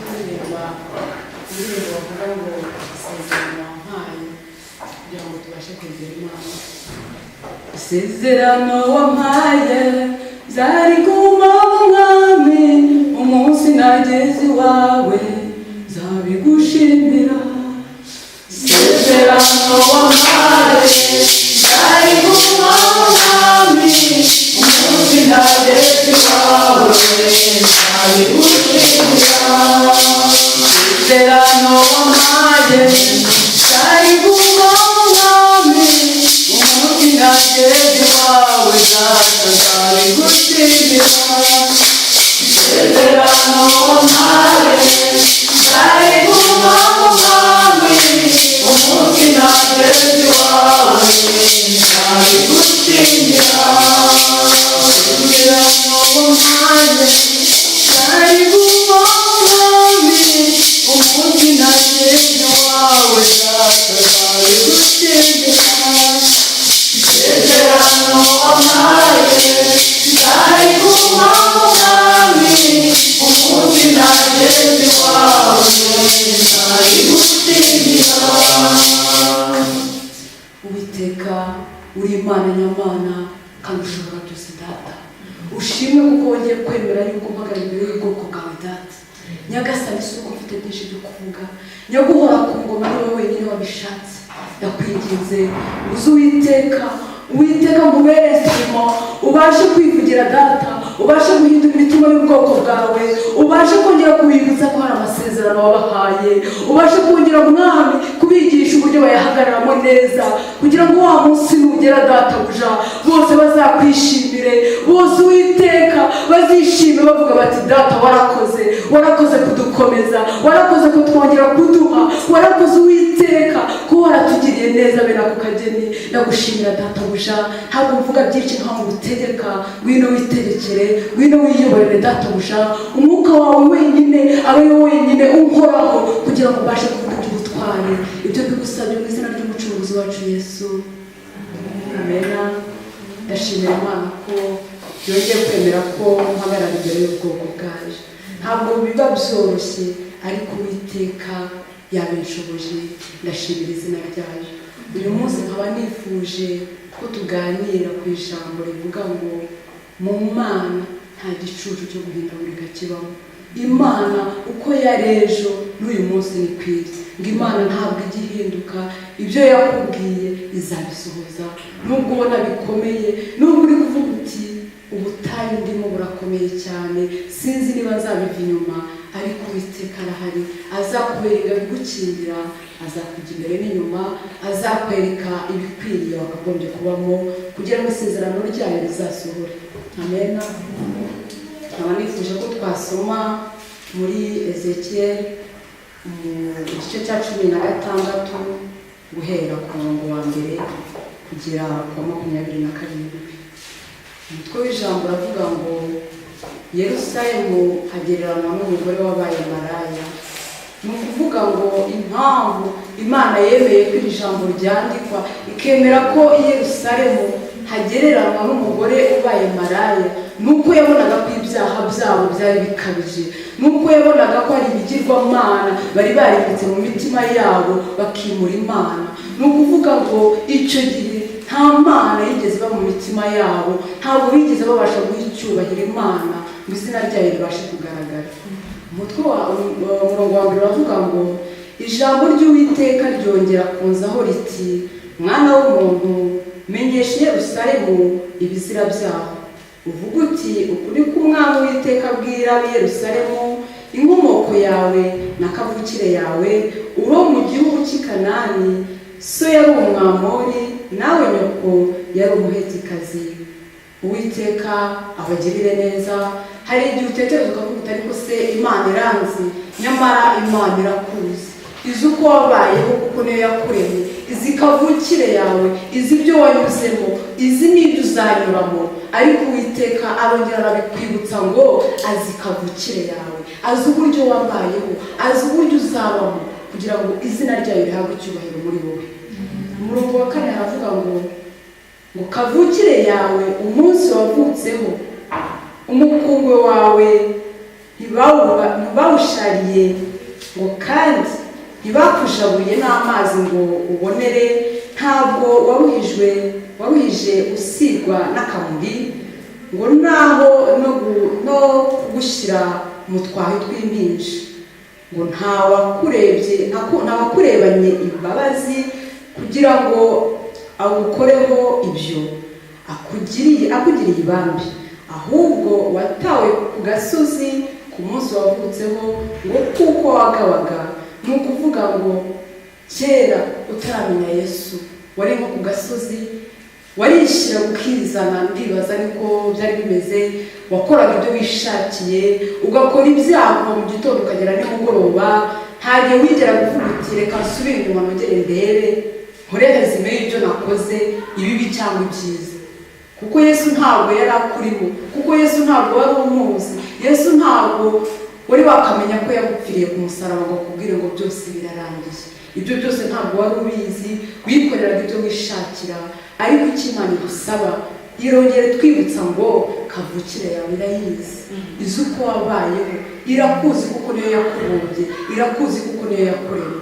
kuririmba indirimbo bavuga ngo isezerano wampaye kugira ngo tubashe kwegera Imana. Isezerano wampaye zariguma mu mwami, umunsi nageze iwawe nzabigushimira. Isezerano wampaye zariguma mu mwami, umunsi nageze iwawe nzabigushimira. Isezerano wampaye zariguma mu mwami, umunsi nageze iwawe nzabigushimira. Isezerano wampaye zariguma mu mwami, umunsi nageze iwawe nzabigushimira. Isezerano wampaye zariguma mu mwami, umunsi nageze iwawe nzabigushimira. Isezerano wampaye zariguma mu mwami, umunsi nageze iwawe nzabigushimira. Uwiteka uri Imana nyamana kandi ushobora byose Data, ushimwe kuko wongeye kwemera yuko mpagarara imbere y'ubwoko bwawe Data. Nyagasani si uko mfite byinshi byo kuvuga, nyaguhora ku ngoma ni wowe wenyine wabishatse. Ndakwinginze uzi Uwiteka nkubere simo, ubashe kwivugira Data, ubashe guhindura imitima y'ubwoko bwawe, ubashe kongera kubibutsa ko hari amasezerano wabahaye, ubashe kongera Mwami kubigisha uburyo bayahagararamo neza, kugira ngo wa munsi nugera Databuja bose bazakwishimire, bose Uwiteka bazishime bavuga bati Data warakoze kudukomeza, warakoze kutwongera kuduha, warakoze Uwiteka ko waratugiriye neza bene ako kageni. Ndagushimira Databuja, ntabwo mvuga byinshi nka mu gutegeka, ngwino witegekere, ngwino wiyoborere Databuja, umwuka wawe wenyine abe wenyine unkoraho kugira ngo ubashe kuvuga iby'ubutwari. Ibyo bigusabye mu izina ry'umucunguzi wacu Yesu, amena. Ndashimira Imana ko yongeye kwemera ko mpagarara imbere y'ubwoko bwaje. Ntabwo biba byoroshye, ariko Uwiteka yabinshoboje. Ndashimira izina ryayo. Uyu munsi nkaba nifuje ko tuganira ku ijambo rivuga ngo mu Mana nta gicucu cyo guhindagurika kibamo. Imana uko yari ejo n'uyu munsi ni kwiri, ngo Imana ntabwo ijya ihinduka, ibyo yakubwiye izabisohoza. Nubwo ubona bikomeye, nubwo uri kuvuga uti ubutayu ndimo burakomeye cyane, sinzi niba nzabiva inyuma, ariko Uwiteka arahari, azakubera ibigukingira, azakujya imbere n'inyuma, azakwereka ibikwiriye wakagombye kubamo kugira ngo isezerano ryayo rizasohore. Amena. Nkaba nifuje ko twasoma muri Ezekiyeli mu gice cya 16 guhera ku murongo wa mbere kugera ku 27. Umutwe w'ijambo uravuga ngo Yerusalemu hagereranywa n'umugore wabaye maraya. Ni ukuvuga ngo impamvu Imana yemeye ko iri jambo ryandikwa ikemera ko Yerusalemu hagereranywa n'umugore ubaye maraya, nuko yabonaga ko ibyaha byabo byari bikabije, nuko yabonaga ko hari ibigirwamana bari barimbitse mu mitima yabo bakimura Imana. Ni ukuvuga ngo icyo gihe nta Mana yigeze iba mu mitima yabo, ntabwo bigeze babasha guha icyubahiro Imana ngo izina ryayo ribashe kugaragara. Umutwe wa murongo wa mbere uravuga ngo ijambo ry'Uwiteka ryongera kunzaho riti, mwana w'umuntu, menyesha Yerusalemu ibizira byaho, uvuga uti ukuri k'Umwami Uwiteka abwira Yerusalemu, inkomoko yawe na kavukire yawe uro mu gihugu cy'i Kanani, so yari Umwamori, nawe nyoko yari Umuhetikazi. Uwiteka abagirire neza. Hari igihe utekereza ukavuga uti ariko se Imana iranzi, nyamara Imana irakuzi, izi uko wabayeho kuko niyo yakuremye, izi kavukire yawe, izi ibyo wanyuzemo, izi n'ibyo uzanyuramo. Ariko Uwiteka arongera arabikwibutsa ngo azi kavukire yawe, azi uburyo wabayeho, azi uburyo uzabamo, kugira ngo izina ryayo rihabwe icyubahiro muri wowe. Umurongo wa 4 aravuga ngo kavukire yawe umunsi wavutseho, umukungwe wawe ntibawushariye ngo kandi ntibakujabuye n'amazi ngo ubonere, ntabwo waruhije usigwa n'akamuri, ngo naho no kugushyira mu twahi tw'impinja, ngo ntawakurebanye imbabazi kugira ngo agukoreho ibyo akugiriye ibambi, ahubwo watawe ku gasozi ku munsi wavutseho, ngo kuko wagabaga. Ni ukuvuga ngo kera utaramenya Yesu wari nko ku gasozi, warishyira ukizana, ndibaza niko byari bimeze, wakoraga ibyo wishakiye, ugakora ibyaha mu gitondo ukagera nimugoroba, nta gihe wigera kuvuga uti reka nsubire inyuma nongere ndebe nkorereze ibyo nakoze ibibi cyangwa ibyiza, kuko Yesu ntabwo yari akurimo, kuko Yesu ntabwo wari umuzi, Yesu ntabwo wari wakamenya ko yagupfiriye ku musaraba ngo akubwire ngo byose birarangiye. Ibyo byose ntabwo wari ubizi, wikoreraga ibyo wishakira. Ariko icyo Imana idusaba, irongere twibutsa ngo kavukire yawe irayizi, izi uko wabayeho, irakuzi kuko niyo yakubumbye, irakuzi kuko niyo yakuremye.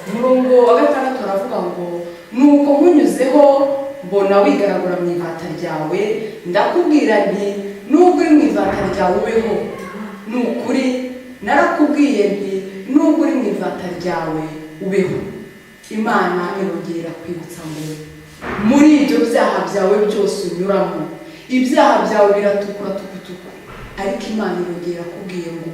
Umurongo wa 6 aravuga ngo nuko nkunyuzeho mbona wigaragura mu ivata ryawe, ndakubwira nti nubwo uri mu ivata ryawe ubeho. Ni ukuri narakubwiye nti nubwo uri mu ivata ryawe ubeho. Imana irongera kwibutsa ngo muri ibyo byaha byawe byose unyuramo, ibyaha byawe biratukura tukutuku, ariko Imana irongera kubwiye ngo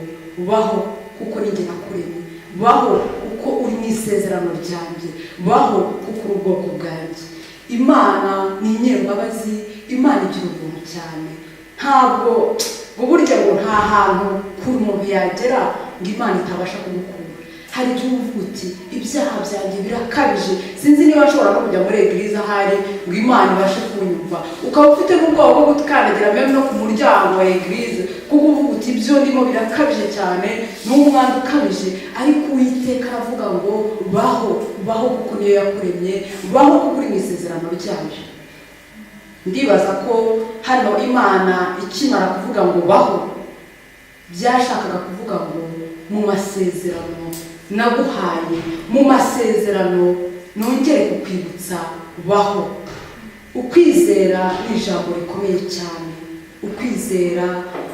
baho kuko ninjye nakuremye, baho kuko uri mu isezerano ryanjye, baho kuko uri ubwoko bwanjye. Imana ni inyembabazi, Imana igira ubuntu cyane, ntabwo burya ngo nta hantu kuri umuntu yagera ngo Imana itabasha kumukura. Hari igihe uvuga uti ibyaha byanjye birakabije, sinzi niba nshobora no kujya muri eglise ahari ngo Imana ibashe kunyumva, ukaba ufite n'ubwoba bwo gukandagira meme no ku muryango wa eglise kuko uvuga uti ibyo ndimo birakabije cyane, ni umwanda ukabije. Ariko Uwiteka aravuga ngo baho kuko niyo yakuremye, baho kuko uri mu isezerano ryayo. Ndibaza ko hano Imana ikimara kuvuga ngo baho, byashakaga kuvuga ngo mu masezerano naguhaye, mu masezerano nongere kukwibutsa baho. Ukwizera ni ijambo rikomeye cyane, ukwizera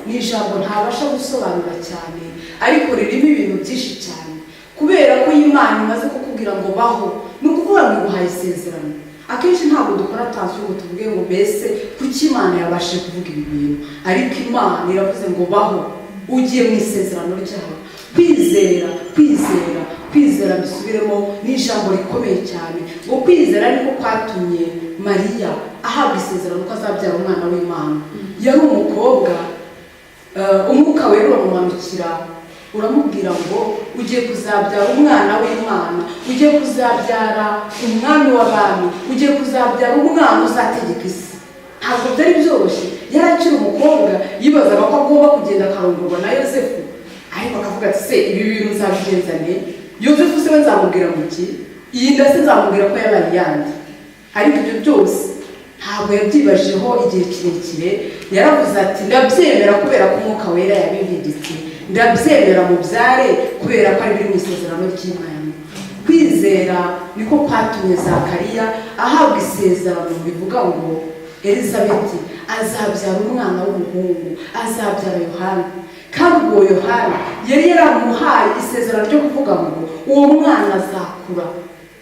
ni ijambo ntabasha gusobanura cyane, ariko ririmo ibintu byinshi cyane. Kubera ko Imana imaze kukubwira ngo baho, ni ukuvuga ngo iguhaye isezerano. Akenshi ntabwo dukora tansiyo ngo tuvuge ngo mbese kuki Imana yabashe kuvuga ibi bintu, ariko Imana iravuze ngo baho, ugiye mu isezerano ryayo. Kwizera bisubiremo ni ijambo rikomeye cyane, ngo kwizera ariko kwatumye Mariya ahabwa isezerano ko azabyara umwana w'Imana. Yari umukobwa, umwuka wera uramumanukira uramubwira ngo ugiye kuzabyara umwana w'Imana, ugiye kuzabyara umwami w'abami, ugiye kuzabyara umwana uzategeka isi. Ntabwo byari byoroshye, yari akiri umukobwa, yibazaga ko agomba kugenda akarongorwa na Yosefu, ariko akavuga ati se ibi bintu nzabigenzane? Yosefu se we nzamubwira mu ki? Iyi nda se nzamubwira ko yabaye yandi? Ariko ibyo byose ntabwo yabyibajeho igihe kirekire. Yaravuze ati ndabyemera kubera ko umwuka wera yabimpinditse, ndabyemera mubyare kubera ko ari biri mu isezerano ry'Imana. Kwizera niko kwatumye Zakariya ahabwa isezerano bivuga ngo Elizabeti azabyara umwana w'umuhungu, azabyara Yohana. Kandi ubwo Yohana yari yaramuhaye isezerano ryo kuvuga ngo uwo mwana azakura,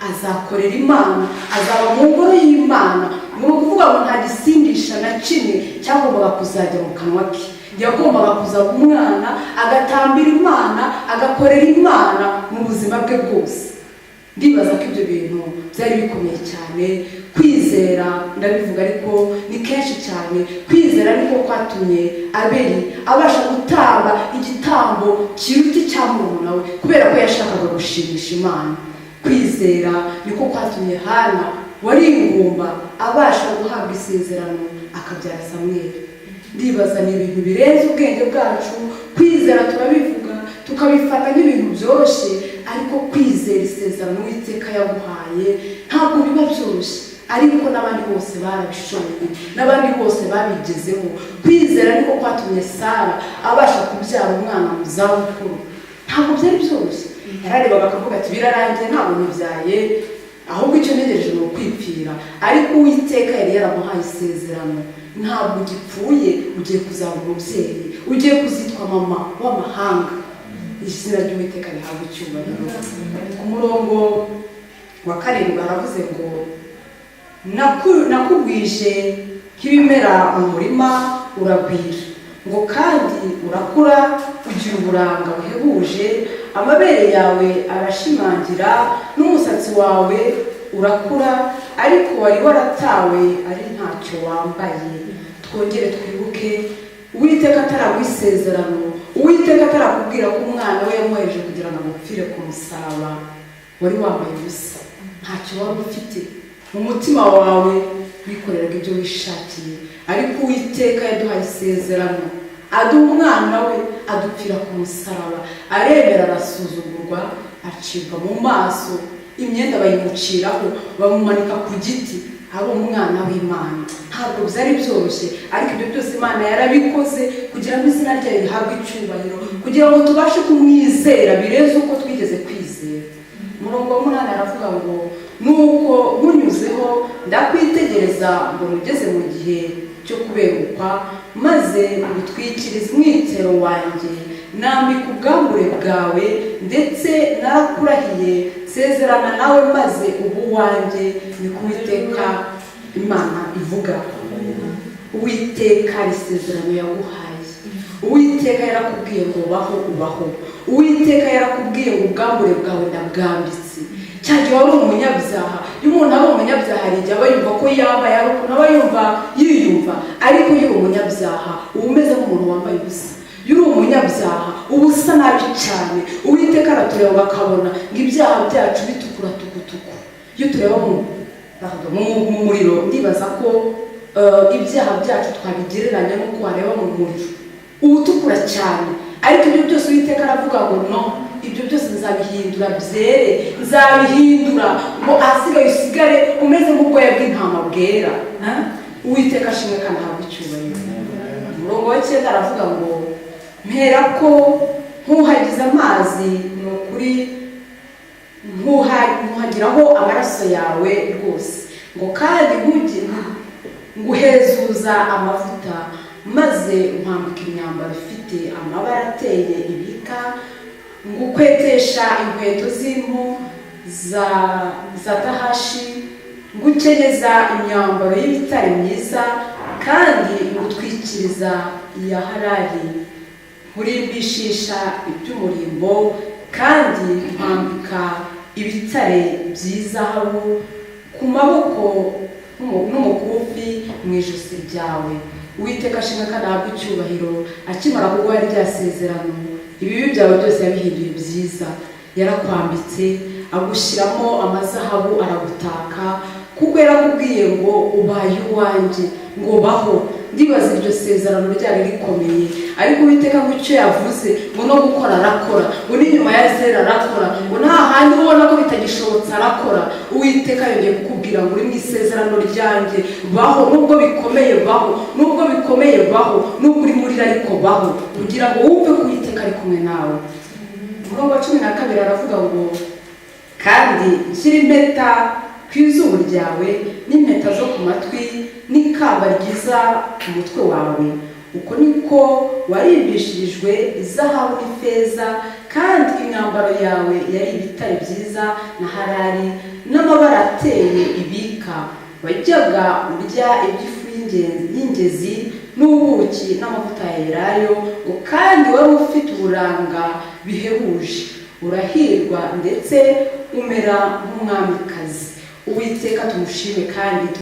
azakorera Imana, azaba mu ngoro y'Imana. Ni ukuvuga ngo nta gisindisha na kimwe cyagombaga kuzajya mu kanwa ke. Yagombaga kuzaba umwana, agatambira Imana, agakorera Imana mu buzima bwe bwose. Ndibaza ko ibyo bintu byari bikomeye cyane. Kwizera ndabivuga ariko ni kenshi cyane. Kwizera niko kwatumye Abeli abasha gutamba igitambo kiruta icya murumuna we kubera ko yashakaga gushimisha Imana. Kwizera niko kwatumye Hana wari ingumba abasha guhabwa isezerano akabyara Samweli. Ndibaza ni ibintu birenze ubwenge bwacu. Kwizera turabivuga tukabifata nk'ibintu byoroshye, ariko kwizera isezerano Uwiteka yaguhaye ntabwo biba byoroshye. ariko n'abandi bose barabishoboye, n'abandi bose babigezeho. Kwizera niko kwatumye Sara abasha kubyara umwana mu zabukuru. Ntabwo byari byoroshye, yararebaga akavuga ati birarangiye ntabwo nibyaye, ahubwo icyo ntegereje ni ukwipfira. Ariko Uwiteka yari yaramuhaye isezerano, ntabwo ugipfuye, ugiye kuzaba umubyeyi, ugiye kuzitwa mama w'amahanga. Izina ry'Uwiteka rihabwa icyubahiro. Ku murongo wa 7 haravuze ngo nakugwije nk'ibimera mu murima uragwira, ngo kandi urakura ugira uburanga buhebuje, amabere yawe arashimangira n'umusatsi wawe urakura, ariko wari waratawe ari ntacyo wambaye. Twongere twibuke Uwiteka ataraguha isezerano, Uwiteka atarakubwira ko umwana we yamuhereje kugira ngo amupfire ku musaraba, wari wambaye ubusa, ntacyo wari ufite mu mutima wawe, wikoreraga ibyo wishakiye. Ariko Uwiteka yaduhaye isezerano, aduha umwana we adupfira ku musaraba, aremera, arasuzugurwa, acibwa mu maso, imyenda bayimuciraho, bamumanika ku giti, aba umwana w'Imana. Ntabwo byari byoroshye, ariko ibyo byose Imana yarabikoze kugira ngo izina ryayo rihabwe icyubahiro, kugira ngo tubashe kumwizera birenze uko twigeze kwizera. Umurongo wa 8 aravuga ngo nuko nkunyuzeho ndakwitegereza ngo nugeze mu gihe cyo kuberukwa, maze ngutwikiriza umwitero wanjye, nambika ubwambure bwawe, ndetse narakurahiye nsezerana nawe, maze ubu wanjye, ni ko Uwiteka Imana ivuga. Uwiteka isezerano yaguhaye, Uwiteka yarakubwiye ngo baho ubaho, Uwiteka yarakubwiye ngo ubwambure bwawe ndabwambitse. Cyagiye wari umunyabyaha, iyo umuntu ari umunyabyaha arijya aba yumva ko yambaye, ari ukuntu aba yumva yiyumva, ariko iyo uri umunyabyaha uba umeze nk'umuntu wambaye ubusa. Iyo uri umunyabyaha uba usa nabi cyane. Uwiteka aratureba akabona ngo ibyaha byacu bitukura tukutuku. Iyo tureba mu muriro, ndibaza ko ibyaha byacu twabigereranya n'uko wareba mu muriro uba utukura cyane. Ariko ibyo byose Uwiteka aravuga ngo no, ibyo byose nzabihindura byere, nzabihindura ngo ahasigaye usigare umeze nk'ubwoya bw'intama bwera. Uwiteka ashimwe kandi ahabwe icyubahiro. Umurongo wa 9 aravuga ngo mpera ko nkuhagize amazi, ni ukuri nkuhagiraho amaraso yawe rwose, ngo kandi nguhezuza amavuta, maze nkwambika imyambaro ifite amabara ateye ibika, ngukwetesha inkweto z'impu za tahashi, ngukenyeza imyambaro y'ibitare myiza, kandi ngutwikiriza iya harari, nkurimbishisha iby'umurimbo, kandi nkwambika ibitare by'izahabu ku maboko n'umukufi mu ijosi ryawe. Uwiteka ashimwe kandi ahabwe icyubahiro. Akimara kuguha rya sezerano, ibibi byawe byose yabihinduye byiza, yarakwambitse, agushyiramo amazahabu, aragutaka, kuko yarakubwiye ngo ubaye uwanjye, ngo baho. Ndibaza iryo sezerano ryari rikomeye, ariko Uwiteka ngo icyo yavuze ngo no gukora arakora, ngo n'inyuma ya zera arakora, ngo nta handi ubona ko bitagishobotse arakora. Uwiteka yongeye kukubwira ngo uri mu isezerano ryanjye, baho. Nubwo bikomeye baho, nubwo bikomeye baho, nubwo uri muri ariko baho, kugira ngo wumve ko Uwiteka ari kumwe nawe. Umurongo wa 12 aravuga ngo kandi nshyira impeta ku izuru ryawe, n'impeta zo ku matwi, n'ikamba ryiza ku mutwe wawe. Uko niko warimbishirijwe izahabu n'ifeza, kandi imyambaro yawe yari ibitare byiza na harari, n'amabara ateye ibika. Wajyaga urya iby'ifu y'ingezi n'ubuki n'amavuta ya elayo, ngo kandi wari ufite uburanga bihebuje, urahirwa ndetse umera nk'umwamikazi. Uwiteka tumushime kandi